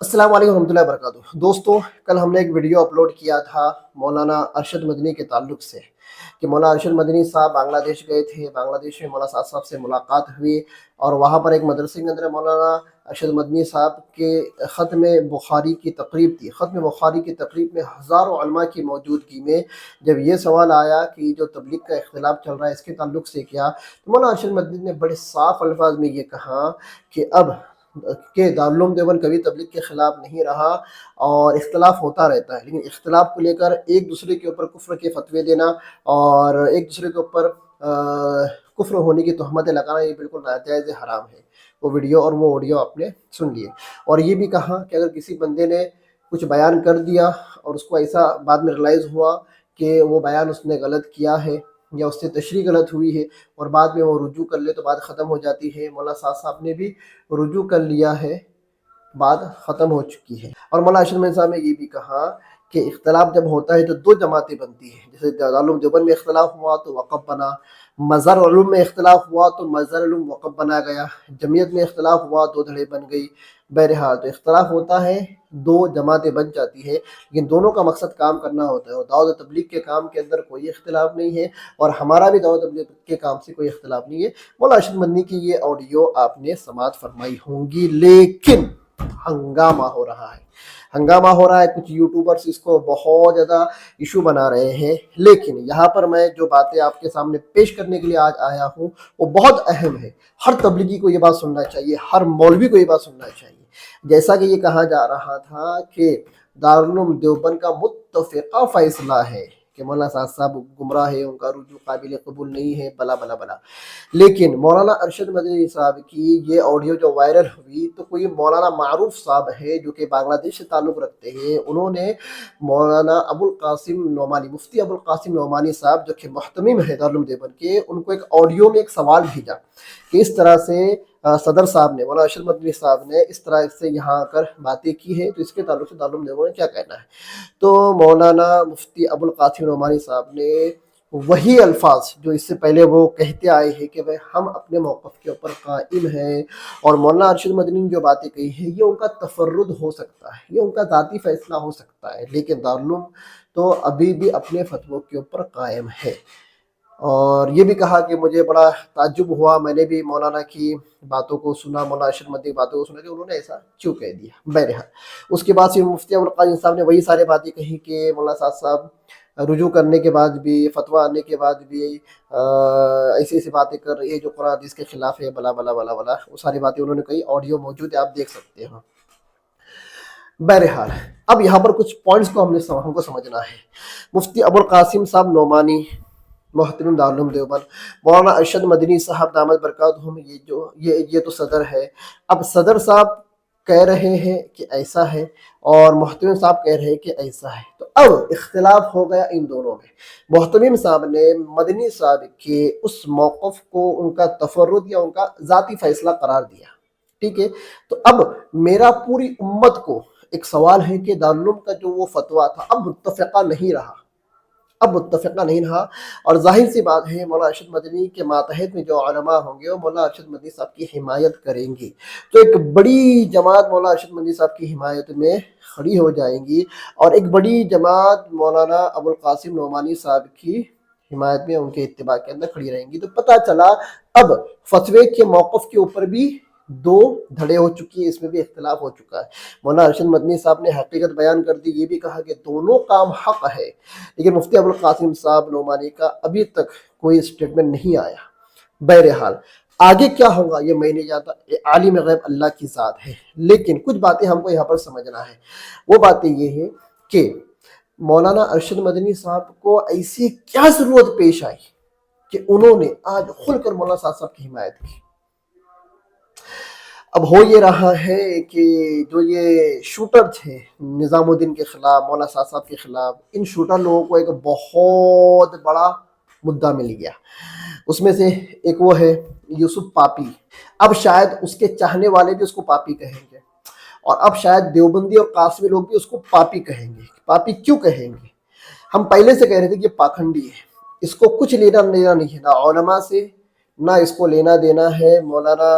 السلام علیکم ورحمۃ اللہ وبرکاتہ دوستوں، کل ہم نے ایک ویڈیو اپلوڈ کیا تھا مولانا ارشد مدنی کے تعلق سے کہ مولانا ارشد مدنی صاحب بنگلہ دیش گئے تھے۔ بنگلہ دیش میں مولانا صاحب سے ملاقات ہوئی اور وہاں پر ایک مدرسے کے اندر مولانا ارشد مدنی صاحب کے ختم بخاری کی تقریب تھی۔ ختم بخاری کی تقریب میں ہزاروں علماء کی موجودگی میں جب یہ سوال آیا کہ جو تبلیغ کا اختلاف چل رہا ہے اس کے تعلق سے کیا، تو مولانا ارشد مدنی نے بڑے صاف الفاظ میں یہ کہا کہ اب کہ دارالعلوم دیوبند کبھی تبلیغ کے خلاف نہیں رہا اور اختلاف ہوتا رہتا ہے، لیکن اختلاف کو لے کر ایک دوسرے کے اوپر کفر کے فتوے دینا اور ایک دوسرے کے اوپر کفر ہونے کی تہمتیں لگانا یہ بالکل ناجائز حرام ہے۔ وہ ویڈیو اور وہ آڈیو آپ نے سن لیے، اور یہ بھی کہا کہ اگر کسی بندے نے کچھ بیان کر دیا اور اس کو ایسا بعد میں ریلائز ہوا کہ وہ بیان اس نے غلط کیا ہے یا اس سے تشریح غلط ہوئی ہے اور بعد میں وہ رجوع کر لے تو بات ختم ہو جاتی ہے۔ مولانا صاحب نے بھی رجوع کر لیا ہے، بات ختم ہو چکی ہے۔ اور مولانا ارشد مدنی صاحب نے یہ بھی کہا کہ اختلاف جب ہوتا ہے تو دو جماعتیں بنتی ہیں، جیسے دارالعلوم دیوبند میں اختلاف ہوا تو وقف بنا، مظہر علوم میں اختلاف ہوا تو مظہر علوم وقف بنا گیا، جمعیت میں اختلاف ہوا دو دھڑے بن گئی۔ بہرحال تو اختلاف ہوتا ہے، دو جماعتیں بن جاتی ہے، لیکن دونوں کا مقصد کام کرنا ہوتا ہے، اور دعوت و تبلیغ کے کام کے اندر کوئی اختلاف نہیں ہے اور ہمارا بھی دعوت و تبلیغ کے کام سے کوئی اختلاف نہیں ہے۔ مولانا ارشد مدنی کی یہ آڈیو آپ نے سماعت فرمائی ہوں گی، لیکن ہنگامہ ہو رہا ہے، کچھ یوٹیوبرز اس کو بہت زیادہ ایشو بنا رہے ہیں، لیکن یہاں پر میں جو باتیں آپ کے سامنے پیش کرنے کے لیے آج آیا ہوں وہ بہت اہم ہے۔ ہر تبلیغی کو یہ بات سننا چاہیے، ہر مولوی کو یہ بات سننا چاہیے۔ جیسا کہ یہ کہا جا رہا تھا کہ دارالعلوم دیوبند کا متفقہ فیصلہ ہے کہ مولانا صاحب گمراہ ہے، ان کا رجوع قابل قبول نہیں ہے، بلا بلا بلا، لیکن مولانا ارشد مدنی صاحب کی یہ آڈیو جو وائرل ہوئی تو کوئی مولانا معروف صاحب ہے جو کہ بنگلہ دیش سے تعلق رکھتے ہیں، انہوں نے مولانا ابو القاسم نعمانی، مفتی ابو القاسم نعمانی صاحب جو کہ محتمم ہے دارالعلوم دیوبند کے، ان کو ایک آڈیو میں ایک سوال بھیجا کہ اس طرح سے صدر صاحب نے، مولانا ارشد مدنی صاحب نے اس طرح سے یہاں آ کر باتیں کی ہیں، تو اس کے تعلق سے دارالعلوم دیوبند نے کیا کہنا ہے۔ تو مولانا مفتی ابو القاسم نعمانی صاحب نے وہی الفاظ جو اس سے پہلے وہ کہتے آئے ہیں کہ ہم اپنے موقف کے اوپر قائم ہیں، اور مولانا ارشد مدنی نے جو باتیں کہی ہیں یہ ان کا تفرد ہو سکتا ہے، یہ ان کا ذاتی فیصلہ ہو سکتا ہے، لیکن دارالعلوم تو ابھی بھی اپنے فتووں کے اوپر قائم ہے۔ اور یہ بھی کہا کہ مجھے بڑا تعجب ہوا، میں نے بھی مولانا کی باتوں کو سنا، مولانا ارشد مدنی کی باتوں کو سنا کہ انہوں نے ایسا کیوں کہہ دیا۔ بہرحال اس کے بعد سے مفتی ابو القاسم صاحب نے وہی سارے باتیں کہی کہ مولانا صاحب رجوع کرنے کے بعد بھی، فتویٰ آنے کے بعد بھی ایسی ایسی باتیں کر رہی ہے جو قرآن حدیث کے خلاف ہے، بلا بلا بلا بلا، وہ ساری باتیں انہوں نے کہی، آڈیو موجود ہے، آپ دیکھ سکتے ہیں۔ بہرحال اب یہاں پر کچھ پوائنٹس کو ہم کو سمجھنا ہے۔ مفتی ابو القاسم صاحب نعمانی، محترم دارالعلوم دیوبند، مولانا ارشد مدنی صاحب دامت برکاتہم، یہ تو صدر ہے۔ اب صدر صاحب کہہ رہے ہیں کہ ایسا ہے اور محتمم صاحب کہہ رہے ہیں کہ ایسا ہے، تو اب اختلاف ہو گیا ان دونوں میں۔ محتمم صاحب نے مدنی صاحب کے اس موقف کو ان کا تفرد یا ان کا ذاتی فیصلہ قرار دیا، ٹھیک ہے۔ تو اب میرا پوری امت کو ایک سوال ہے کہ دارالعلوم کا جو وہ فتویٰ تھا اب متفقہ نہیں رہا، اور ظاہر سی بات ہے مولانا ارشد مدنی کے ماتحت میں جو علماء ہوں گے وہ مولانا ارشد مدنی صاحب کی حمایت کریں گے، تو ایک بڑی جماعت مولانا ارشد مدنی صاحب کی حمایت میں کھڑی ہو جائیں گی، اور ایک بڑی جماعت مولانا ابو القاسم نعمانی صاحب کی حمایت میں، ان کے اتباع کے اندر کھڑی رہیں گی۔ تو پتہ چلا اب فتوے کے موقف کے اوپر بھی دو دھڑے ہو چکی ہیں، اس میں بھی اختلاف ہو چکا ہے۔ مولانا ارشد مدنی صاحب نے حقیقت بیان کر دی، یہ بھی کہا کہ دونوں کام حق ہے، لیکن مفتی ابو القاسم صاحب نعمانی کا ابھی تک کوئی اسٹیٹمنٹ نہیں آیا۔ بہرحال آگے کیا ہوگا یہ میں نہیں جانتا، عالم غیب اللہ کی ذات ہے، لیکن کچھ باتیں ہم کو یہاں پر سمجھنا ہے۔ وہ باتیں یہ ہیں کہ مولانا ارشد مدنی صاحب کو ایسی کیا ضرورت پیش آئی کہ انہوں نے آج کھل کر مولانا صاحب کی حمایت کی۔ اب ہو یہ رہا ہے کہ جو یہ شوٹر تھے نظام الدین کے خلاف، مولانا صاحب کے خلاف، ان شوٹر لوگوں کو ایک بہت بڑا مدعا مل گیا، اس میں سے ایک وہ ہے یوسف پاپی۔ اب شاید اس کے چاہنے والے بھی اس کو پاپی کہیں گے، اور اب شاید دیوبندی اور قاسمی لوگ بھی اس کو پاپی کہیں گے۔ پاپی کیوں کہیں گے؟ ہم پہلے سے کہہ رہے تھے کہ یہ پاکھنڈی ہے، اس کو کچھ لینا دینا نہیں ہے، نہ علماء سے، نہ اس کو لینا دینا ہے مولانا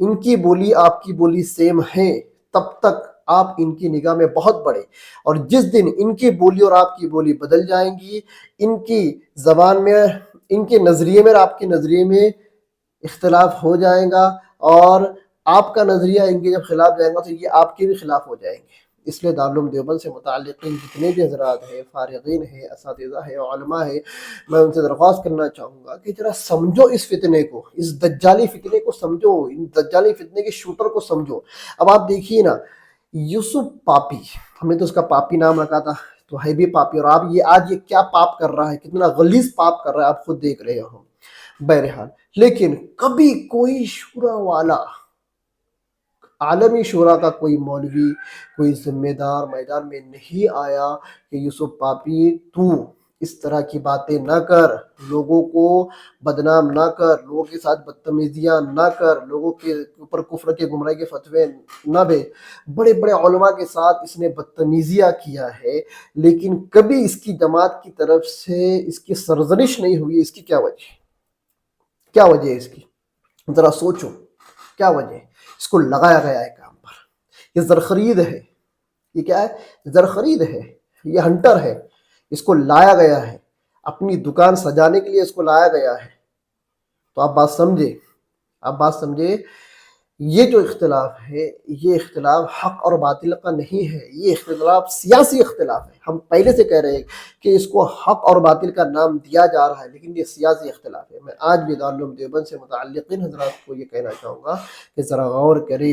ان کی بولی آپ کی بولی سیم ہے تب تک آپ ان کی نگاہ میں بہت بڑے، اور جس دن ان کی بولی اور آپ کی بولی بدل جائیں گی، ان کی زبان میں، ان کے نظریے میں اور آپ کے نظریے میں اختلاف ہو جائے گا، اور آپ کا نظریہ ان کے جب خلاف جائے گا تو یہ آپ کے بھی خلاف ہو جائیں گے۔ اس لیے دارالعلوم دیوبند سے متعلقین جتنے بھی حضرات ہیں، فارغین ہیں، اساتذہ ہیں، علماء ہیں، میں ان سے درخواست کرنا چاہوں گا کہ ذرا سمجھو اس فتنے کو، اس دجالی فتنے کو سمجھو، ان دجالی فتنے کے شوٹر کو سمجھو۔ اب آپ دیکھیے نا، یوسف پاپی، ہم نے تو اس کا پاپی نام رکھا تھا، تو ہے بھی پاپی، اور آپ یہ آج یہ کیا پاپ کر رہا ہے، کتنا غلیظ پاپ کر رہا ہے، آپ خود دیکھ رہے ہو۔ بہرحال، لیکن کبھی کوئی شورا والا، عالمی شورا کا کوئی مولوی، کوئی ذمہ دار میدان میں نہیں آیا کہ یوسف پاپی تو اس طرح کی باتیں نہ کر، لوگوں کو بدنام نہ کر، لوگوں کے ساتھ بدتمیزیاں نہ کر، لوگوں کے اوپر کفر کے گمراہی کے فتوے نہ دے۔ بڑے بڑے علماء کے ساتھ اس نے بدتمیزیاں کیا ہے، لیکن کبھی اس کی جماعت کی طرف سے اس کی سرزنش نہیں ہوئی۔ اس کی کیا وجہ ہے؟ کیا وجہ ہے اس کی؟ ذرا سوچو، کیا وجہ ہے؟ اس کو لگایا گیا ہے کام پر۔ یہ زرخرید ہے، یہ کیا ہے؟ زرخرید ہے، یہ ہنٹر ہے، اس کو لایا گیا ہے، اپنی دکان سجانے کے لیے اس کو لایا گیا ہے۔ تو آپ بات سمجھے، آپ بات سمجھے، یہ جو اختلاف ہے، یہ اختلاف حق اور باطل کا نہیں ہے، یہ اختلاف سیاسی اختلاف ہے۔ ہم پہلے سے کہہ رہے ہیں کہ اس کو حق اور باطل کا نام دیا جا رہا ہے، لیکن یہ سیاسی اختلاف ہے۔ میں آج بھی دارالعلوم دیوبند سے متعلقین حضرات کو یہ کہنا چاہوں گا کہ ذرا غور کرے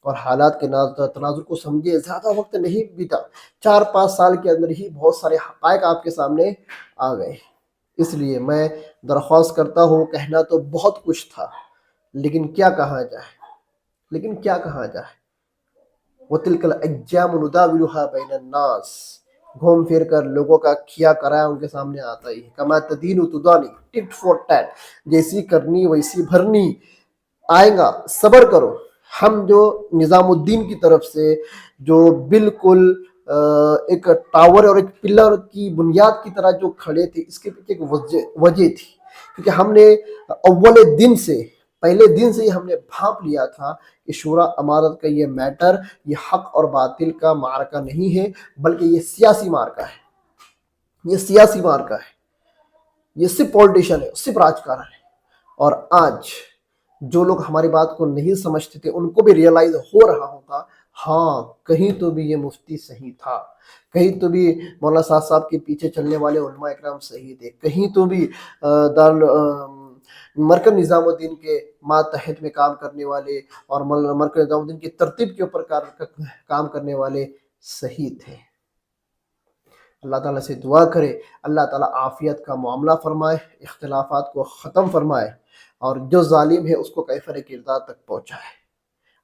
اور حالات کے تناظر کو سمجھے۔ زیادہ وقت نہیں بیتا، 4-5 سال کے اندر ہی بہت سارے حقائق آپ کے سامنے آ گئے۔ اس لیے میں درخواست کرتا ہوں، کہنا تو بہت کچھ تھا، لیکن کیا کہا جائے، لیکن کیا کہا جائے۔ وَتِلْكَ الْأَيَّامُ نُدَاوِلُهَا بَيْنَ النَّاسِ، گھوم پھر کر لوگوں کا کیا کرایا ان کے سامنے آتا ہی ہے۔ کما تدین تدانی، ٹٹ فور ٹیٹ، جیسی کرنی ویسی بھرنی، آئے گا، صبر کرو۔ ہم جو نظام الدین کی طرف سے جو بالکل ایک ٹاور اور ایک پلر کی بنیاد کی طرح جو کھڑے تھے، اس کے پیچھے ایک وجہ تھی، کیونکہ ہم نے اول دن سے، پہلے دن سے ہی ہم نے بھانپ لیا تھا کہ شورا امارت کا یہ میٹر، یہ حق اور باطل کا معرکہ نہیں ہے، بلکہ یہ سیاسی معرکہ ہے، یہ سیاسی معرکہ ہے، یہ صرف پولیٹیشن ہے، صرف راجکارن ہے۔ اور آج جو لوگ ہماری بات کو نہیں سمجھتے تھے، ان کو بھی ریئلائز ہو رہا ہوگا، ہاں کہیں تو بھی یہ مفتی صحیح تھا، کہیں تو بھی مولانا صاحب کے پیچھے چلنے والے علماء اکرام صحیح تھے، کہیں تو بھی مرکز نظام الدین کے ماتحت میں کام کرنے والے اور مرکز نظام الدین کی ترتیب کے اوپر کام کرنے والے صحیح تھے۔ اللہ تعالیٰ سے دعا کرے، اللہ تعالیٰ عافیت کا معاملہ فرمائے، اختلافات کو ختم فرمائے، اور جو ظالم ہے اس کو کیفر کردار تک پہنچائے۔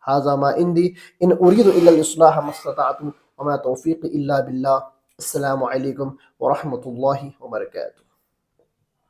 ھذا ما عندی، ان اريد الا الاصلاح ما استطعت وما توفیقی الا باللہ۔ السلام علیکم ورحمۃ اللہ وبرکاتہ۔